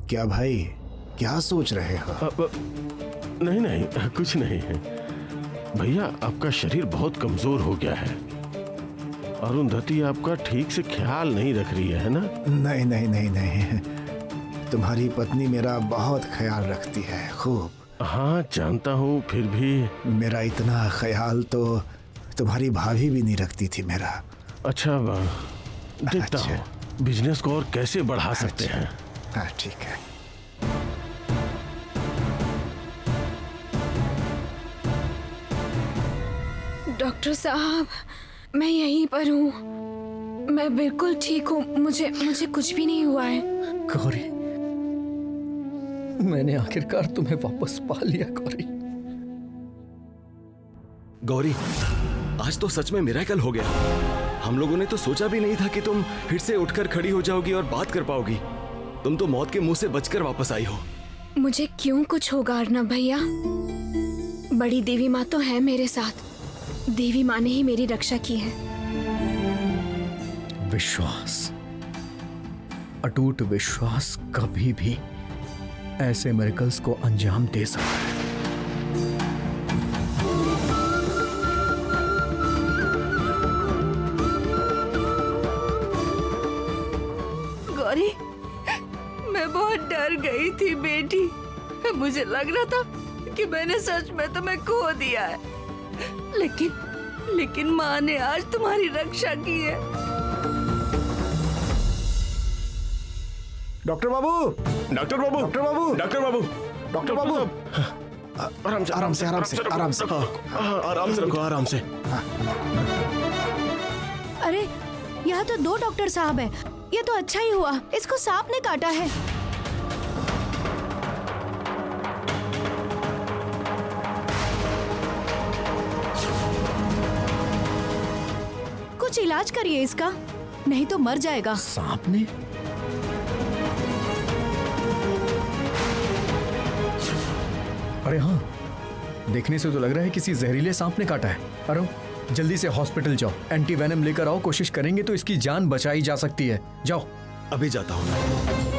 क्या भाई, क्या सोच रहे हो? नहीं नहीं, कुछ नहीं है भैया। आपका शरीर बहुत कमजोर हो गया है। अरुंधति आपका ठीक से ख्याल नहीं रख रही है ना? नहीं नहीं नहीं नहीं, तुम्हारी पत्नी मेरा बहुत ख्याल रखती है, खूब। हाँ जानता हूँ, फिर भी मेरा इतना ख्याल तो तुम्हारी भाभी भी नहीं रखती थी मेरा। अच्छा, देखता हूँ बिजनेस को और कैसे बढ़ा सकते हैं। हाँ ठीक है। डॉक्टर साहब, मैं यहीं पर हूँ। मैं बिल्कुल ठीक हूँ। मुझे कुछ भी नहीं हुआ है। गौरी, मैंने आखिरकार तुम्हें वापस पा लिया। गौरी, आज तो सच में मिरेकल हो गया। हम लोगों ने तो सोचा भी नहीं था कि तुम फिर से उठकर खड़ी हो जाओगी और बात कर पाओगी। तुम तो मौत के मुंह से बचकर वापस आई हो। मुझे क्यों कुछ होगा अर्नब भैया? बड़ी देवी माँ तो है मेरे साथ। देवी माँ ने ही मेरी रक्षा की है। विश्वास, अटूट विश्वास कभी भी ऐसे मिरेकल्स को अंजाम दे सकता है। गौरी, मैं बहुत डर गई थी बेटी। मुझे लग रहा था कि मैंने सच में तुम्हें खो दिया है, लेकिन माँ ने आज तुम्हारी रक्षा की है। डॉक्टर बाबू, डॉक्टर बाबू, डॉक्टर बाबू, डॉक्टर बाबू, डॉक्टर बाबू, आराम से आराम से आराम से आराम से। आराम से रखो, आराम से। अरे, यहाँ तो 2 डॉक्टर साहब हैं। ये तो अच्छा ही हुआ, इसको सांप ने काटा है। कुछ इलाज करिए इसका, नहीं तो मर जाएगा। सांप ने? अरे हाँ, देखने से तो लग रहा है किसी जहरीले सांप ने काटा है। अरे जल्दी से हॉस्पिटल जाओ, एंटी वेनम लेकर आओ। कोशिश करेंगे तो इसकी जान बचाई जा सकती है। जाओ। अभी जाता हूँ।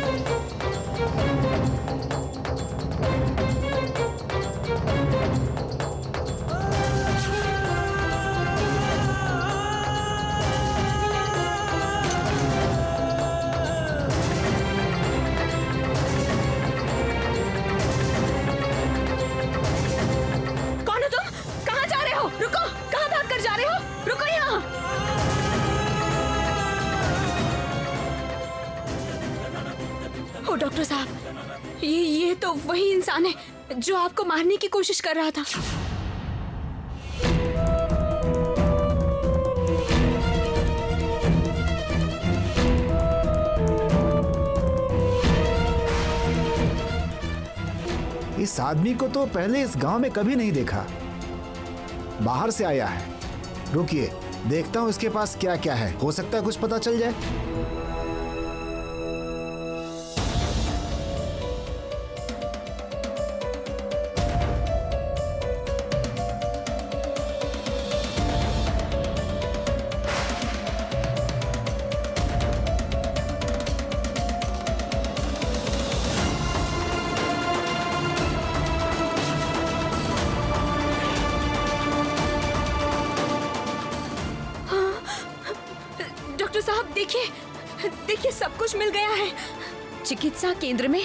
डॉक्टर साहब, ये तो वही इंसान है जो आपको मारने की कोशिश कर रहा था। इस आदमी को तो पहले इस गांव में कभी नहीं देखा। बाहर से आया है। रुकिए, देखता हूँ इसके पास क्या क्या है। हो सकता है कुछ पता चल जाए। देखिए, सब कुछ मिल गया है। चिकित्सा केंद्र में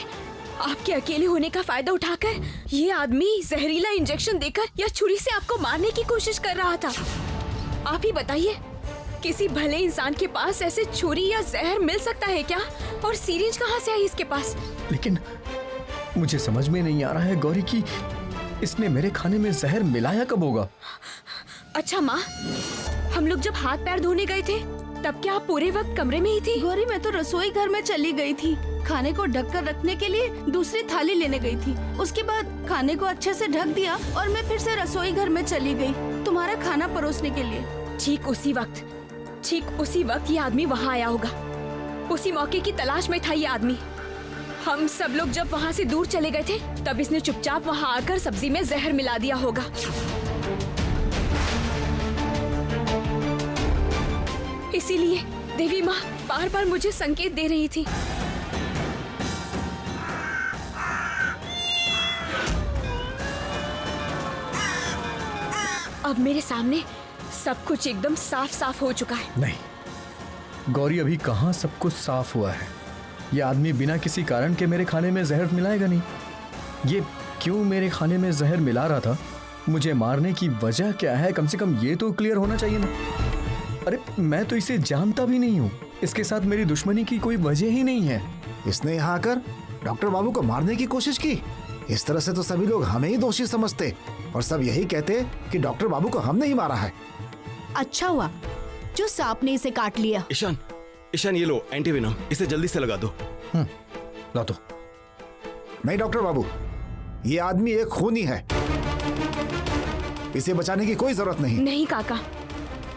आपके अकेले होने का फायदा उठाकर ये आदमी जहरीला इंजेक्शन देकर या छुरी से आपको मारने की कोशिश कर रहा था। आप ही बताइए, किसी भले इंसान के पास ऐसे छुरी या जहर मिल सकता है क्या? और सीरिंज कहाँ से आई इसके पास? लेकिन मुझे समझ में नहीं आ रहा है गौरी कि इसने मेरे खाने में जहर मिलाया कब होगा। अच्छा माँ, हम लोग जब हाथ पैर धोने गए थे तब क्या आप पूरे वक्त कमरे में ही थी? गौरी, मैं तो रसोई घर में चली गई थी। खाने को ढक कर रखने के लिए दूसरी थाली लेने गई थी। उसके बाद खाने को अच्छे से ढक दिया और मैं फिर से रसोई घर में चली गई तुम्हारा खाना परोसने के लिए। ठीक उसी वक्त ये आदमी वहाँ आया होगा। उसी मौके की तलाश में था ये आदमी। हम सब लोग जब वहाँ से दूर चले गए थे तब इसने चुपचाप वहाँ आकर सब्जी में जहर मिला दिया होगा। इसीलिए देवी माँ बार बार मुझे संकेत दे रही थी। अब मेरे सामने सब कुछ एकदम साफ साफ हो चुका है। नहीं गौरी, अभी कहाँ सब कुछ साफ हुआ है। ये आदमी बिना किसी कारण के मेरे खाने में जहर मिलाएगा नहीं। ये क्यों मेरे खाने में जहर मिला रहा था, मुझे मारने की वजह क्या है, कम से कम ये तो क्लियर होना चाहिए ना। अरे मैं तो इसे जानता भी नहीं हूँ, इसके साथ मेरी दुश्मनी की कोई वजह ही नहीं है। इसने यहाँ आकर डॉक्टर बाबू को मारने की कोशिश की। इस तरह से तो सभी लोग हमें ही दोषी समझते और सब यही कहते कि डॉक्टर बाबू को हमने ही मारा है। अच्छा हुआ जो सांप ने इसे काट लिया। ईशान, ईशान ये लो एंटीवेनम, इसे जल्दी से लगा दो। ला दो। नहीं डॉक्टर बाबू, ये आदमी एक खूनी है, इसे बचाने की कोई जरूरत नहीं। नहीं काका,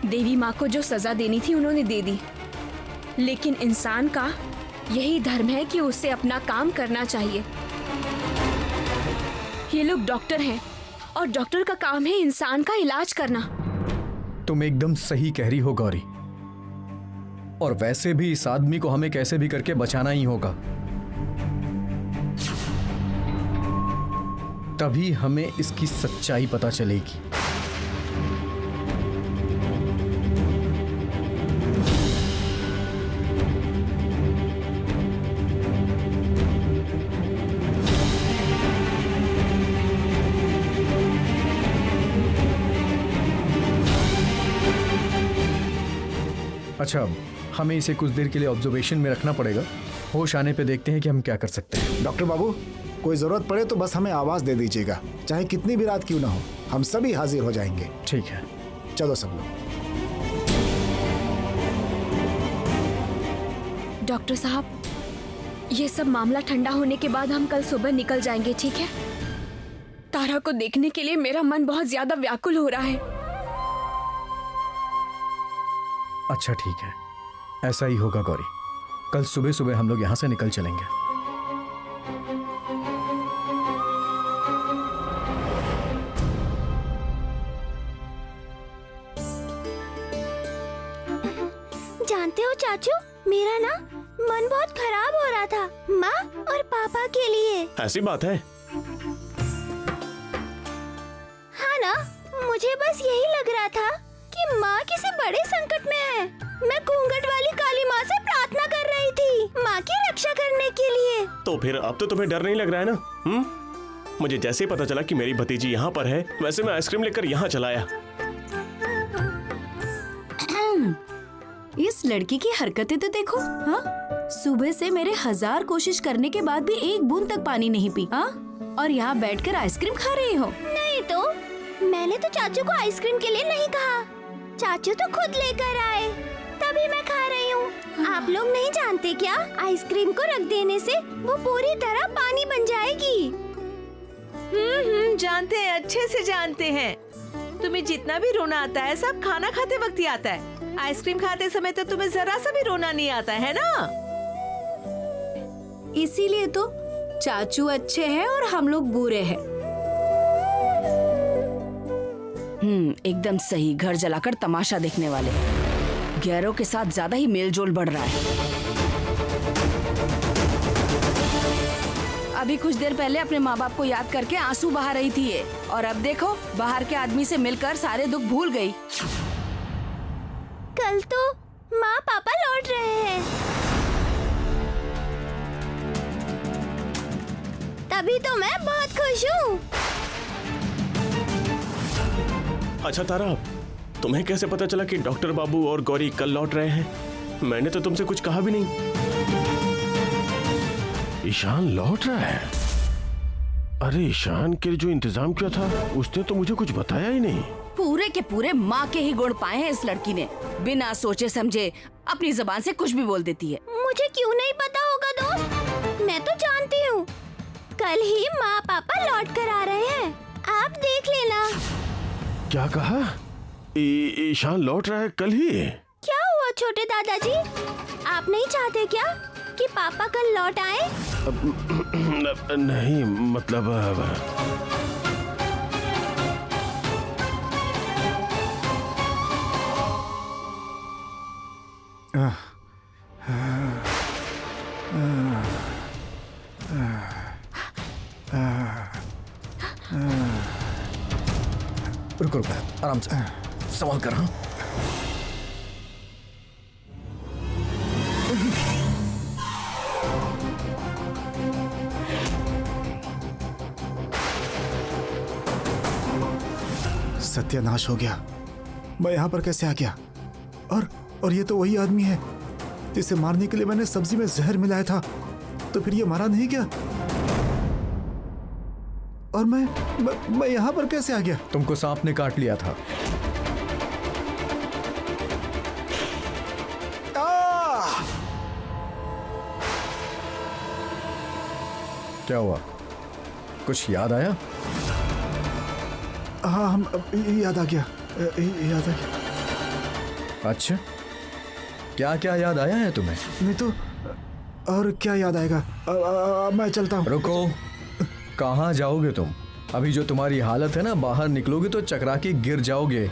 देवी माँ को जो सजा देनी थी उन्होंने दे दी, लेकिन इंसान का यही धर्म है कि उसे अपना काम करना चाहिए। ये लोग डॉक्टर हैं और डॉक्टर का काम है इंसान का इलाज करना। तुम एकदम सही कह रही हो गौरी, और वैसे भी इस आदमी को हमें कैसे भी करके बचाना ही होगा, तभी हमें इसकी सच्चाई पता चलेगी। अच्छा, हमें इसे कुछ देर के लिए ऑब्जर्वेशन में रखना पड़ेगा। होश आने पे देखते हैं कि हम क्या कर सकते हैं। डॉक्टर बाबू, कोई जरूरत पड़े तो बस हमें आवाज दे दीजिएगा, चाहे कितनी भी रात क्यों ना हो, हम सभी हाजिर हो जाएंगे। ठीक है, चलो सब लोग। डॉक्टर साहब, ये सब मामला ठंडा होने के बाद हम कल सुबह निकल जाएंगे, ठीक है? तारा को देखने के लिए मेरा मन बहुत ज्यादा व्याकुल हो रहा है। अच्छा ठीक है, ऐसा ही होगा गौरी। कल सुबह सुबह हम लोग यहाँ से निकल चलेंगे। जानते हो चाचू, मेरा ना मन बहुत खराब हो रहा था माँ और पापा के लिए। ऐसी बात है? हाँ ना, मुझे बस यही लग रहा था कि माँ किसी बड़े संकट में है। मैं घूंघट वाली काली माँ से प्रार्थना कर रही थी माँ की रक्षा करने के लिए। तो फिर अब तो तुम्हें डर नहीं लग रहा है ना? मुझे जैसे ही पता चला कि मेरी भतीजी यहाँ पर है, वैसे मैं आइसक्रीम लेकर यहाँ चला आया। इस लड़की की हरकतें तो देखो। हाँ, सुबह से मेरे 1000 कोशिश करने के बाद भी एक बूंद तक पानी नहीं पी। हाँ, और यहाँ बैठकर आइसक्रीम खा रही हो। नहीं तो मैंने तो चाचू को आइसक्रीम के लिए नहीं कहा, चाचू तो खुद लेकर आए, तभी मैं खा रही हूँ। आप लोग नहीं जानते क्या, आइसक्रीम को रख देने से वो पूरी तरह पानी बन जाएगी। जानते हैं, अच्छे से जानते हैं। तुम्हें जितना भी रोना आता है सब खाना खाते वक्त ही आता है। आइसक्रीम खाते समय तो तुम्हें जरा सा भी रोना नहीं आता है ना? इसीलिए तो चाचू अच्छे हैं और हम लोग बुरे हैं। एकदम सही, घर जलाकर तमाशा देखने वाले। गैरों के साथ ज्यादा ही मेलजोल बढ़ रहा है। अभी कुछ देर पहले अपने माँ बाप को याद करके आंसू बहा रही थी ये, और अब देखो बाहर के आदमी से मिलकर सारे दुख भूल गई। कल तो माँ पापा लौट रहे हैं, तभी तो मैं बहुत खुश हूँ। अच्छा तारा, तुम्हें कैसे पता चला कि डॉक्टर बाबू और गौरी कल लौट रहे हैं? मैंने तो तुमसे कुछ कहा भी नहीं। ईशान लौट रहा है? अरे ईशान के जो इंतजाम किया था उसने तो मुझे कुछ बताया ही नहीं। पूरे के पूरे माँ के ही गुण पाए हैं इस लड़की ने। बिना सोचे समझे अपनी जबान से कुछ भी बोल देती है। मुझे क्यों नहीं पता होगा दोस्त, मैं तो जानती हूँ। कल ही माँ पापा लौट कर आ रहे हैं, आप देख लेना। क्या कहा? ईशान लौट रहा है कल ही? क्या हुआ छोटे दादाजी, आप नहीं चाहते क्या कि पापा कल लौट आए? नहीं, मतलब रुको रुको, आराम से सवाल कर। हाँ सत्यानाश हो गया, मैं यहाँ पर कैसे आ गया? और ये तो वही आदमी है जिसे मारने के लिए मैंने सब्जी में जहर मिलाया था। तो फिर ये मारा नहीं क्या? और मैं यहाँ पर कैसे आ गया? तुमको सांप ने काट लिया था। क्या हुआ, कुछ याद आया? हाँ हम याद आ गया, याद आ गया। अच्छा, क्या क्या याद आया है तुम्हें? नहीं तो और क्या याद आएगा? मैं चलता हूँ। रुको, कहाँ जाओगे तुम? अभी जो तुम्हारी हालत है ना, बाहर निकलोगे तो चकरा के गिर जाओगे।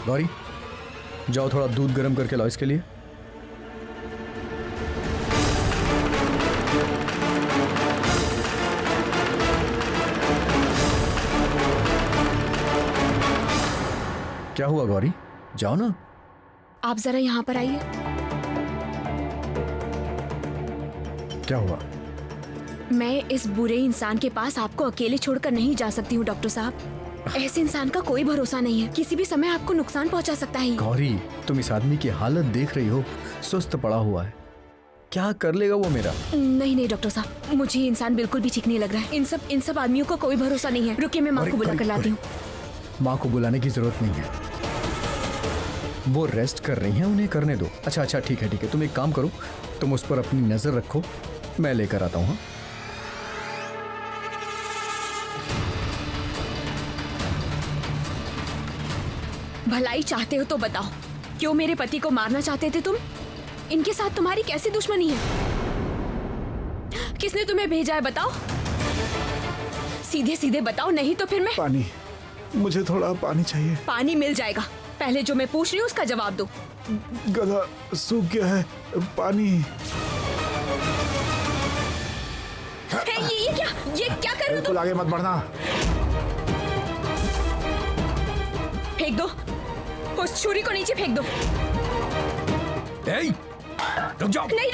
गौरी, जाओ थोड़ा दूध गर्म करके लाओ इसके लिए। क्या हुआ गौरी, जाओ ना। आप जरा यहाँ पर आइए। क्या हुआ? मैं इस बुरे इंसान के पास आपको अकेले छोड़कर नहीं जा सकती हूँ डॉक्टर साहब। ऐसे इंसान का कोई भरोसा नहीं है, किसी भी समय आपको नुकसान पहुँचा सकता है। गौरी, तुम इस आदमी की हालत देख रही हो, सुस्त पड़ा हुआ है, क्या कर लेगा वो मेरा? नहीं नहीं डॉक्टर साहब, मुझे ये इंसान बिल्कुल भी ठीक नहीं लग रहा है। इन सब आदमियों का कोई भरोसा नहीं है। रुकिए, मैं माँ को बुला कर लाती हूँ। माँ को बुलाने की जरूरत नहीं है, वो रेस्ट कर रही हैं, उन्हें करने दो। अच्छा ठीक है, तुम एक काम करो, तुम उस पर अपनी नजर रखो, मैं लेकर आता हूँ। हाँ? भलाई चाहते हो तो बताओ, क्यों मेरे पति को मारना चाहते थे तुम? इनके साथ तुम्हारी कैसी दुश्मनी है? किसने तुम्हें भेजा है बताओ, सीधे सीधे बताओ, नहीं तो फिर मैं। पानी, मुझे थोड़ा पानी चाहिए। पानी मिल जाएगा, पहले जो मैं पूछ रही हूँ उसका जवाब दो। गला सूख गया है, पानी। ये क्या कर रहे हो तुम? आगे मत बढ़ना। फेंक दो, उस छुरी को नीचे फेंक दो। रुक जाओ। नहीं,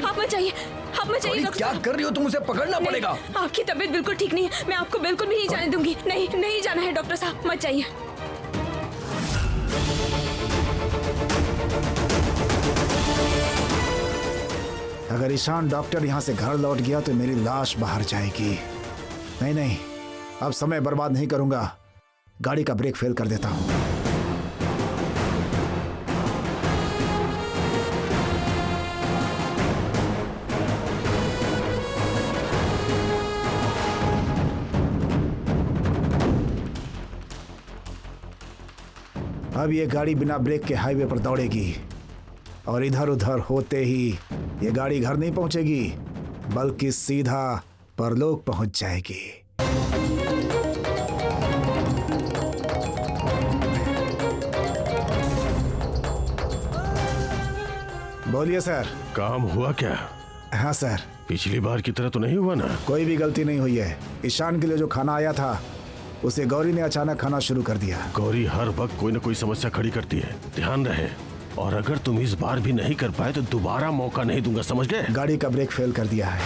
आप मत जाइए, क्या कर रही हो तुम? उसे पकड़ना पड़ेगा। आपकी तबीयत बिल्कुल ठीक नहीं है, मैं आपको बिल्कुल भी नहीं जाने दूंगी। नहीं जाना है डॉक्टर साहब, मत जाइए। अगर ईशान डॉक्टर यहाँ से घर लौट गया तो मेरी लाश बाहर जाएगी। नहीं, अब समय बर्बाद नहीं करूंगा, गाड़ी का ब्रेक फेल कर देता हूँ। अब ये गाड़ी बिना ब्रेक के हाईवे पर दौड़ेगी और इधर उधर होते ही ये गाड़ी घर नहीं पहुंचेगी, बल्कि सीधा परलोक पहुंच जाएगी। बोलिए सर। काम हुआ क्या? हाँ सर। पिछली बार की तरह तो नहीं हुआ ना? कोई भी गलती नहीं हुई है। ईशान के लिए जो खाना आया था उसे गौरी ने अचानक खाना शुरू कर दिया। गौरी हर वक्त कोई न कोई समस्या खड़ी करती है, ध्यान रहे। और अगर तुम इस बार भी नहीं कर पाए तो दोबारा मौका नहीं दूंगा, समझ गए? गाड़ी का ब्रेक फेल कर दिया है।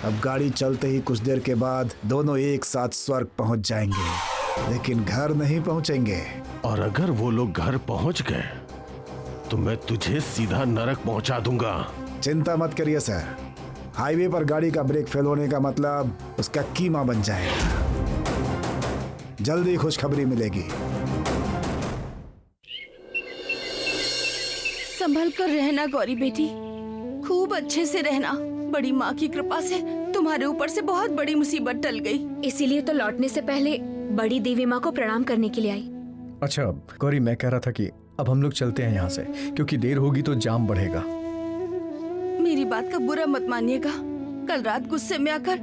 अब गाड़ी चलते ही कुछ देर के बाद दोनों एक साथ स्वर्ग पहुंच जाएंगे, लेकिन घर नहीं पहुंचेंगे। और अगर वो लोग घर पहुंच गए तो मैं तुझे सीधा नरक पहुंचा दूंगा। चिंता मत करिए सर, हाईवे पर गाड़ी का ब्रेक फेल होने का मतलब उसका कीमा बन जाएगा। जल्दी खुशखबरी मिलेगी। संभल कर रहना गौरी बेटी, खूब अच्छे से रहना। बड़ी माँ की कृपा से तुम्हारे ऊपर से बहुत बड़ी मुसीबत टल गई। इसीलिए तो लौटने से पहले बड़ी देवी माँ को प्रणाम करने के लिए आई। अच्छा गौरी, मैं कह रहा था कि अब हम लोग चलते हैं यहाँ से, क्योंकि देर होगी तो जाम बढ़ेगा। मेरी बात का बुरा मत मानिएगा, कल रात गुस्से में आकर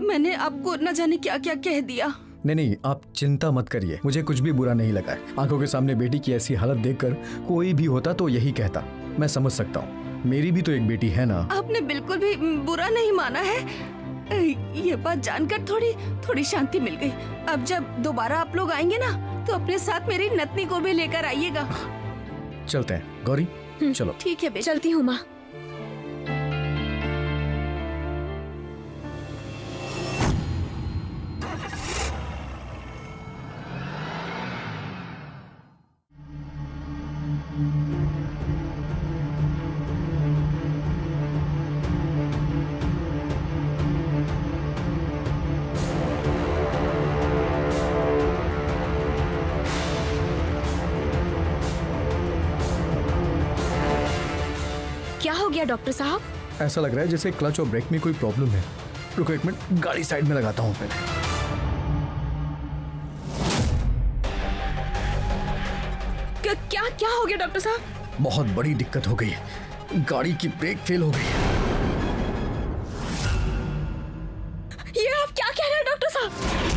मैंने आपको न जाने क्या क्या कह दिया। नहीं, आप चिंता मत करिए, मुझे कुछ भी बुरा नहीं लगा है। आंखों के सामने बेटी की ऐसी हालत देखकर कोई भी होता तो यही कहता। मैं समझ सकता हूँ, मेरी भी तो एक बेटी है ना। आपने बिल्कुल भी बुरा नहीं माना है। ये बात जानकर थोड़ी शांति मिल गई। अब जब दोबारा आप लोग आएंगे ना तो अपने साथ मेरी नतनी को भी लेकर आइएगा। चलते हैं गौरी, चलो। ठीक है बेटा। चलती हूँ माँ। क्या हो गया डॉक्टर साहब? ऐसा लग रहा है जैसे क्लच और ब्रेक में कोई प्रॉब्लम है। रुको एक मिनट, गाड़ी साइड में लगाता हूँ पहले। क्या क्या हो गया डॉक्टर साहब? बहुत बड़ी दिक्कत हो गई है, गाड़ी की ब्रेक फेल हो गई है। ये आप क्या कह रहे हैं डॉक्टर साहब?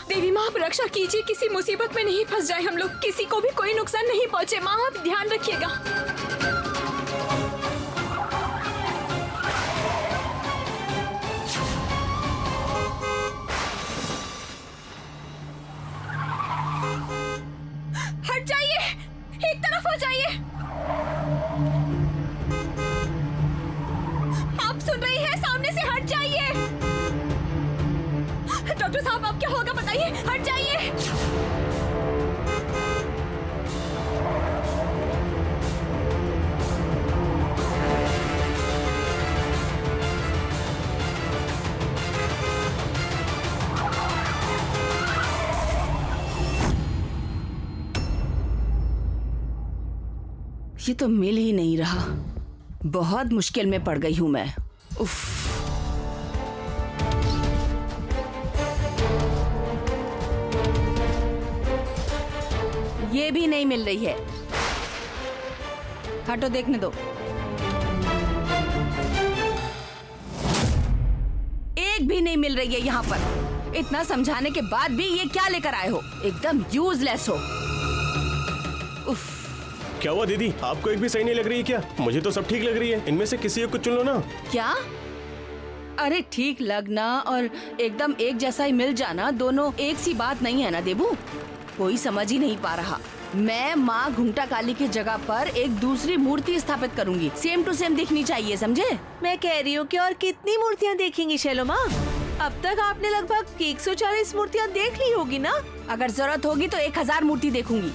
देवी माँ आप रक्षा कीजिए, किसी मुसीबत में नहीं फंस जाए हम लोग, किसी को भी कोई नुकसान नहीं पहुँचे। माँ आप ध्यान रखिएगा। हट जाइए, एक तरफ हो जाइए। आप सुन रही हैं? सामने से हट जाइए। डॉक्टर साहब अब क्या होगा बताइए? हट जाइए। ये तो मिल ही नहीं रहा। बहुत मुश्किल में पड़ गई हूं मैं। उफ। ये भी नहीं मिल रही है। हटो, देखने दो। एक भी नहीं मिल रही है यहाँ पर। इतना समझाने के बाद भी ये क्या लेकर आए हो? एकदम यूजलेस हो। उफ। क्या हुआ दीदी, आपको एक भी सही नहीं लग रही है क्या? मुझे तो सब ठीक लग रही है। इनमें से किसी एक को चुन लो ना। क्या? अरे ठीक लगना और एकदम एक जैसा ही मिल जाना दोनों एक सी बात नहीं है ना देबू। कोई समझ ही नहीं पा रहा। मैं माँ घुंघटा काली की जगह पर एक दूसरी मूर्ति स्थापित करूंगी। सेम टू सेम दिखनी चाहिए, समझे? मैं कह रही हूँ कि और कितनी मूर्तियाँ देखेंगी शैलो माँ? अब तक आपने लगभग 140 मूर्तियाँ देख ली होगी ना? अगर जरूरत होगी तो 1000 मूर्ति देखूंगी।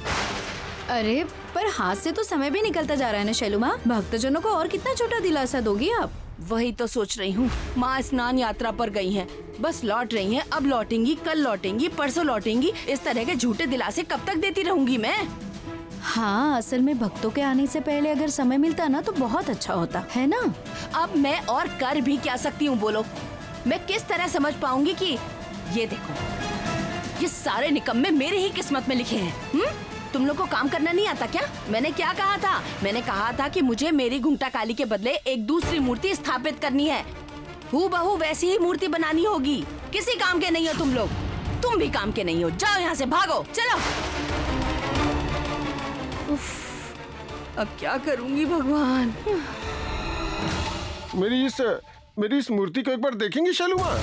अरे पर हाथ से तो समय भी निकलता जा रहा है ना शैलू माँ। भक्तजनों को और कितना छोटा दिलासा दोगी आप? वही तो सोच रही हूँ। माँ स्नान यात्रा पर गई हैं, बस लौट रही हैं। अब लौटेंगी, कल लौटेंगी, परसों लौटेंगी। इस तरह के झूठे दिलासे कब तक देती रहूंगी मैं? हाँ, असल में भक्तों के आने से पहले अगर समय मिलता ना तो बहुत अच्छा होता है ना। अब मैं और कर भी क्या सकती हूँ बोलो? मैं किस तरह समझ पाऊंगी कि ये देखो, ये सारे निकम्मे मेरे ही किस्मत में लिखे हैं। तुम लोग को काम करना नहीं आता क्या? मैंने क्या कहा था? मैंने कहा था कि मुझे मेरी घुंघटा काली के बदले एक दूसरी मूर्ति स्थापित करनी है। हूबहू वैसी ही मूर्ति बनानी होगी। किसी काम के नहीं हो तुम लोग। तुम भी काम के नहीं हो। जाओ यहाँ से, भागो, चलो। उफ, अब क्या करूँगी भगवान? मेरी इस मूर्ति को एक बार देखेंगी शैलू माँ?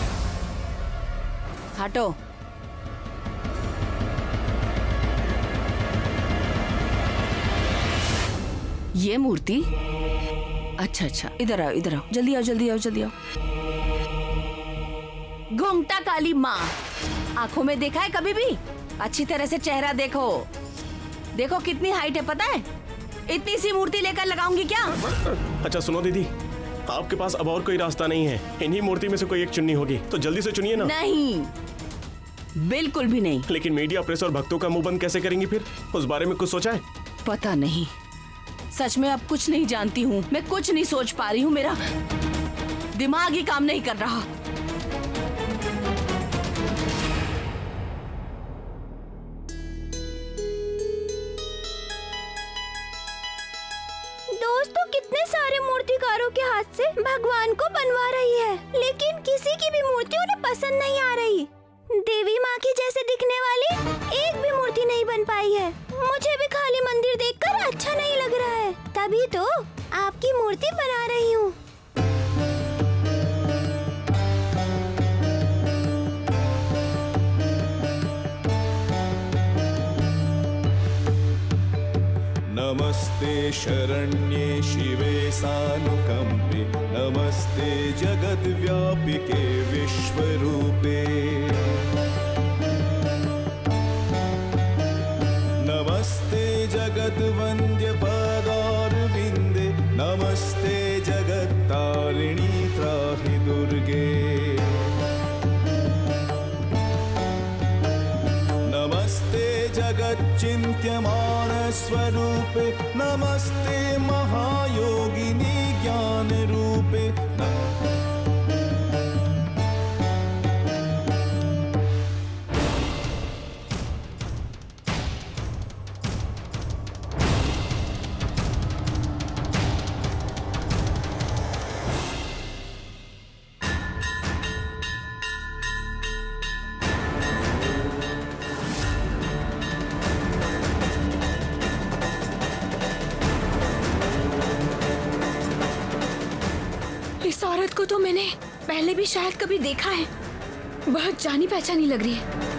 हटो। ये मूर्ति? अच्छा, इधर आओ, इधर आओ, जल्दी आओ, जल्दी आओ, जल्दी आओ। घुंघटा काली माँ, आंखों में देखा है कभी भी? अच्छी तरह से चेहरा देखो। देखो कितनी हाइट है, पता है? इतनी सी मूर्ति लेकर लगाऊंगी क्या? अच्छा सुनो दीदी, आपके पास अब और कोई रास्ता नहीं है। इन्हीं मूर्ति में से कोई एक चुननी होगी, तो जल्दी से चुनिए ना। नहीं, बिल्कुल भी नहीं। लेकिन मीडिया, प्रेस और भक्तों का मुंह बंद कैसे करेंगी फिर? उस बारे में कुछ सोचा है? पता नहीं, सच में अब कुछ नहीं जानती हूँ। मैं कुछ नहीं सोच पा रही हूँ। मेरा दिमाग ही काम नहीं कर रहा। कितने सारे मूर्तिकारों के हाथ से भगवान को बनवा रही है, लेकिन किसी की भी मूर्ति उन्हें पसंद नहीं आ रही। देवी माँ के जैसे दिखने वाली एक भी मूर्ति नहीं बन पाई है। मुझे भी खाली मंदिर देखकर अच्छा नहीं लग रहा है, तभी तो आपकी मूर्ति बना रही हूँ। नमस्ते शरण्ये शिवे सानुकंपे, नमस्ते जगद्व्यापिके विश्वरूपे, नमस्ते जगद्वन्द्य पदारविन्दे, नमस्ते जगत्तारिणी त्राहि दुर्गे, नमस्ते जगच्चिन्त्यमान स्वरूपे, नमस्ते महायोगिनी ज्ञान रूपे। इस औरत को तो मैंने पहले भी शायद कभी देखा है। बहुत जानी पहचानी लग रही है।